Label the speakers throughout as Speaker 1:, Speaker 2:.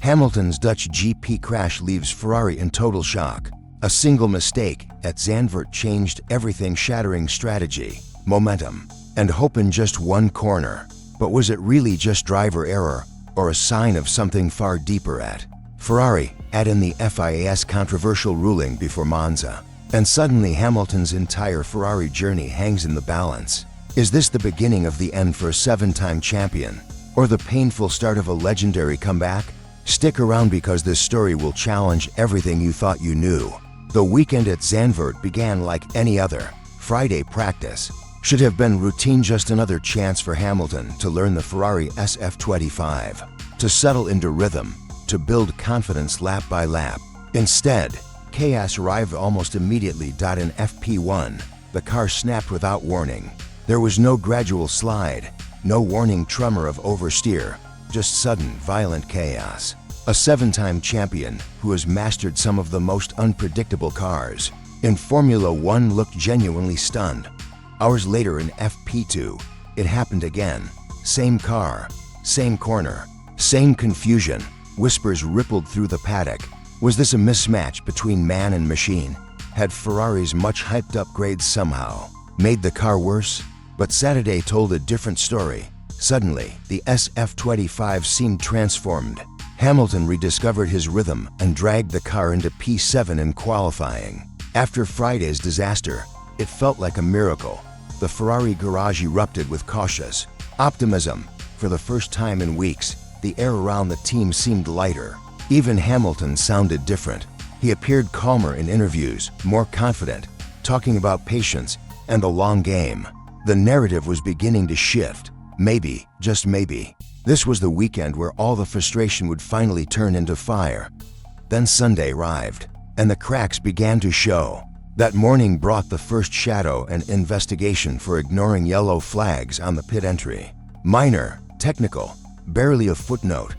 Speaker 1: Hamilton's Dutch GP crash leaves Ferrari in total shock. A single mistake at Zandvoort changed everything, shattering strategy, momentum, and hope in just one corner. But was it really just driver error, or a sign of something far deeper? At Ferrari, add in the FIA's controversial ruling before Monza, and suddenly Hamilton's entire Ferrari journey hangs in the balance. Is this the beginning of the end for a 7-time champion, or the painful start of a legendary comeback? Stick around because this story will challenge everything you thought you knew. The weekend at Zandvoort began like any other. Friday practice should have been routine, just another chance for Hamilton to learn the Ferrari SF25, to settle into rhythm, to build confidence lap by lap. Instead, chaos arrived almost immediately. In FP1, the car snapped without warning. There was no gradual slide, no warning tremor of oversteer, just sudden, violent chaos. A 7-time champion who has mastered some of the most unpredictable cars in Formula One looked genuinely stunned. Hours later in FP2, it happened again. Same car, same corner, same confusion. Whispers rippled through the paddock. Was this a mismatch between man and machine? Had Ferrari's much hyped upgrades somehow made the car worse? But Saturday told a different story. Suddenly, the SF25 seemed transformed. Hamilton rediscovered his rhythm and dragged the car into P7 in qualifying. After Friday's disaster, it felt like a miracle. The Ferrari garage erupted with cautious optimism. For the first time in weeks, the air around the team seemed lighter. Even Hamilton sounded different. He appeared calmer in interviews, more confident, talking about patience and the long game. The narrative was beginning to shift. Maybe, just maybe, this was the weekend where all the frustration would finally turn into fire. Then Sunday arrived, and the cracks began to show. That morning brought the first shadow and investigation for ignoring yellow flags on the pit entry. Minor, technical, barely a footnote.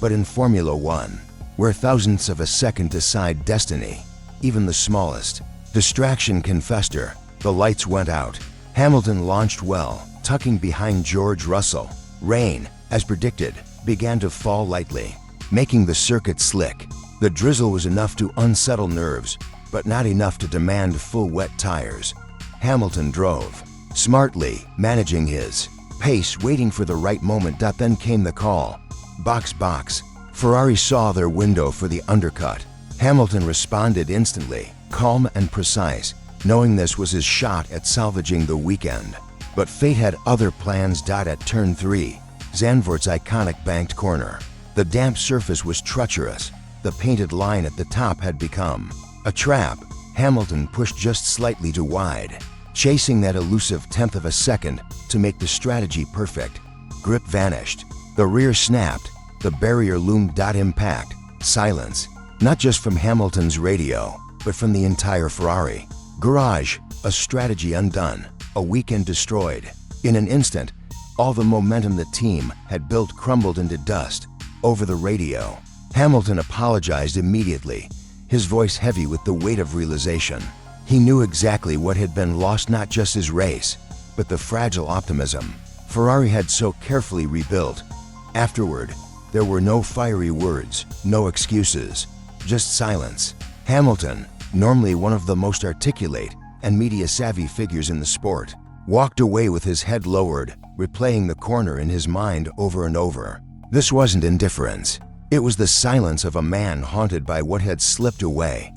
Speaker 1: But in Formula One, where thousandths of a second decide destiny, even the smallest distraction can fester. The lights went out. Hamilton launched well, tucking behind George Russell. Rain, as predicted, began to fall lightly, making the circuit slick. The drizzle was enough to unsettle nerves, but not enough to demand full wet tires. Hamilton drove smartly, managing his pace, waiting for the right moment. Then came the call. Box. Ferrari saw their window for the undercut. Hamilton responded instantly, calm and precise, knowing this was his shot at salvaging the weekend. But fate had other plans. At turn 3, Zandvoort's iconic banked corner, the damp surface was treacherous. The painted line at the top had become a trap. Hamilton pushed just slightly too wide, chasing that elusive tenth of a second to make the strategy perfect. Grip vanished. The rear snapped. The barrier loomed. Impact. Silence. Not just from Hamilton's radio, but from the entire Ferrari garage. A strategy undone. A weekend destroyed. In an instant, all the momentum the team had built crumbled into dust. Over the radio, Hamilton apologized immediately, his voice heavy with the weight of realization. He knew exactly what had been lost, not just his race, but the fragile optimism Ferrari had so carefully rebuilt. Afterward, there were no fiery words, no excuses, just silence. Hamilton, normally one of the most articulate and media-savvy figures in the sport, walked away with his head lowered, replaying the corner in his mind over and over. This wasn't indifference. It was the silence of a man haunted by what had slipped away.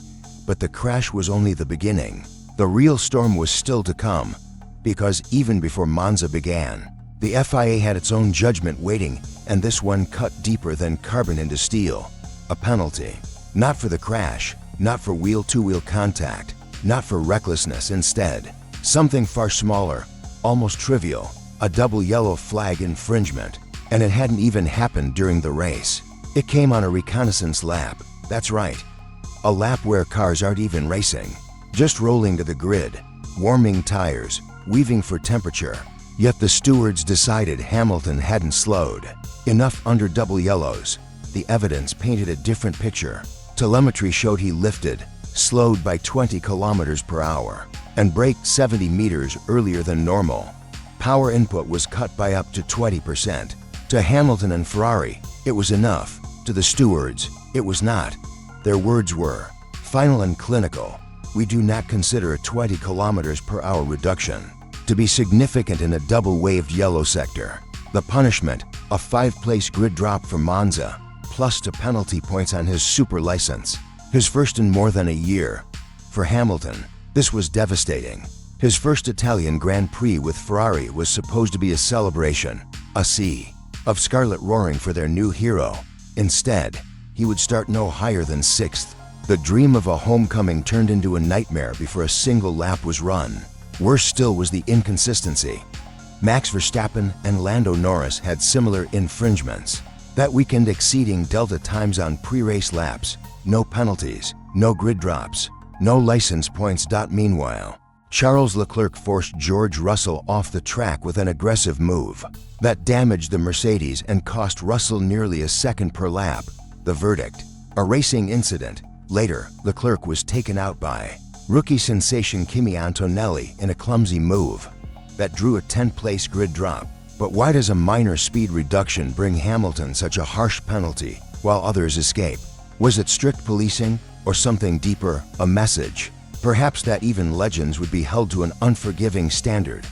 Speaker 1: But the crash was only the beginning. The real storm was still to come, because even before Monza began, the FIA had its own judgment waiting, and this one cut deeper than carbon into steel. A penalty. Not for the crash, not for wheel-to-wheel contact, not for recklessness. Instead, something far smaller, almost trivial, a double yellow flag infringement. And it hadn't even happened during the race. It came on a reconnaissance lap. That's right. A lap where cars aren't even racing, just rolling to the grid, warming tires, weaving for temperature. Yet the stewards decided Hamilton hadn't slowed enough under double yellows. The evidence painted a different picture. Telemetry showed he lifted, slowed by 20 kilometers per hour, and braked 70 meters earlier than normal. Power input was cut by up to 20%. To Hamilton and Ferrari, it was enough. To the stewards, it was not. Their words were, "Final and clinical. We do not consider a 20 km/h reduction to be significant in a double-waved yellow sector. The punishment, a 5-place grid drop for Monza, plus 2 penalty points on his super license. His first in more than a year. For Hamilton, this was devastating. His first Italian Grand Prix with Ferrari was supposed to be a celebration, a sea of scarlet roaring for their new hero. Instead, he would start no higher than 6th. The dream of a homecoming turned into a nightmare before a single lap was run. Worse still was the inconsistency. Max Verstappen and Lando Norris had similar infringements, that weekend exceeding delta times on pre-race laps, no penalties, no grid drops, no license points. Meanwhile, Charles Leclerc forced George Russell off the track with an aggressive move that damaged the Mercedes and cost Russell nearly a second per lap. The verdict, a racing incident. Later, Leclerc was taken out by rookie sensation Kimi Antonelli in a clumsy move that drew a 10-place grid drop. But why does a minor speed reduction bring Hamilton such a harsh penalty while others escape? Was it strict policing or something deeper, a message? Perhaps that even legends would be held to an unforgiving standard.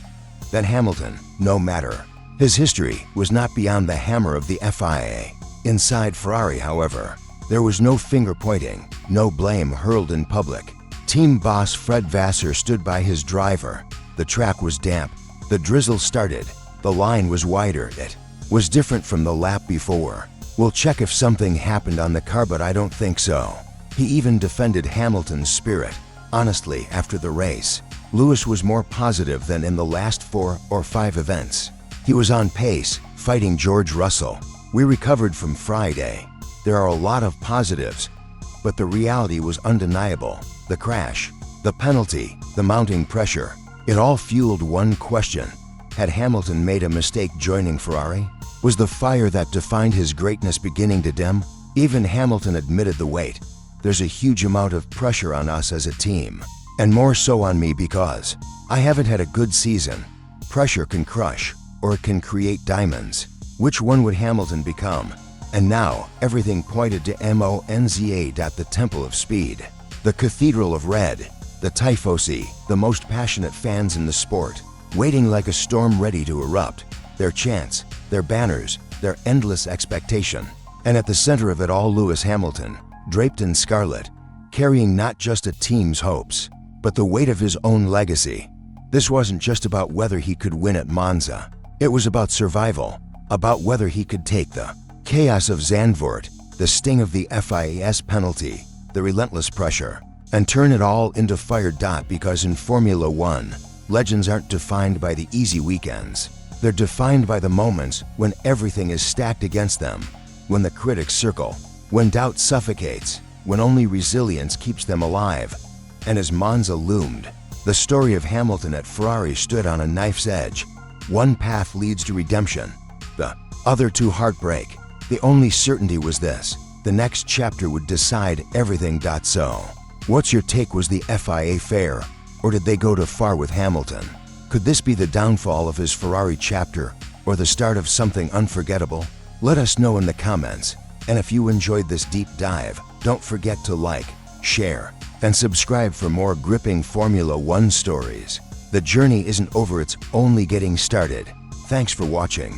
Speaker 1: That Hamilton, no matter his history, was not beyond the hammer of the FIA. Inside Ferrari, however, there was no finger-pointing, no blame hurled in public. Team boss Fred Vasseur stood by his driver. The track was damp. The drizzle started. The line was wider. It was different from the lap before. We'll check if something happened on the car, but I don't think so. He even defended Hamilton's spirit. Honestly, after the race, Lewis was more positive than in the last 4 or 5 events. He was on pace, fighting George Russell. We recovered from Friday. There are a lot of positives, but the reality was undeniable. The crash, the penalty, the mounting pressure, it all fueled one question. Had Hamilton made a mistake joining Ferrari? Was the fire that defined his greatness beginning to dim? Even Hamilton admitted the weight. There's a huge amount of pressure on us as a team, and more so on me because I haven't had a good season. Pressure can crush, or it can create diamonds. Which one would Hamilton become? And now, everything pointed to Monza, the Temple of Speed, the Cathedral of Red, the Tifosi, the most passionate fans in the sport, waiting like a storm ready to erupt, their chants, their banners, their endless expectation. And at the center of it all, Lewis Hamilton, draped in scarlet, carrying not just a team's hopes, but the weight of his own legacy. This wasn't just about whether he could win at Monza. It was about survival, about whether he could take the chaos of Zandvoort, the sting of the FIA's penalty, the relentless pressure, and turn it all into fire. Because in Formula One, legends aren't defined by the easy weekends. They're defined by the moments when everything is stacked against them, when the critics circle, when doubt suffocates, when only resilience keeps them alive. And as Monza loomed, the story of Hamilton at Ferrari stood on a knife's edge. One path leads to redemption, the other to heartbreak. The only certainty was this: the next chapter would decide everything. So, what's your take? Was the FIA fair, or did they go too far with Hamilton? Could this be the downfall of his Ferrari chapter, or the start of something unforgettable? Let us know in the comments. And if you enjoyed this deep dive, don't forget to like, share, and subscribe for more gripping Formula One stories. The journey isn't over, it's only getting started. Thanks for watching.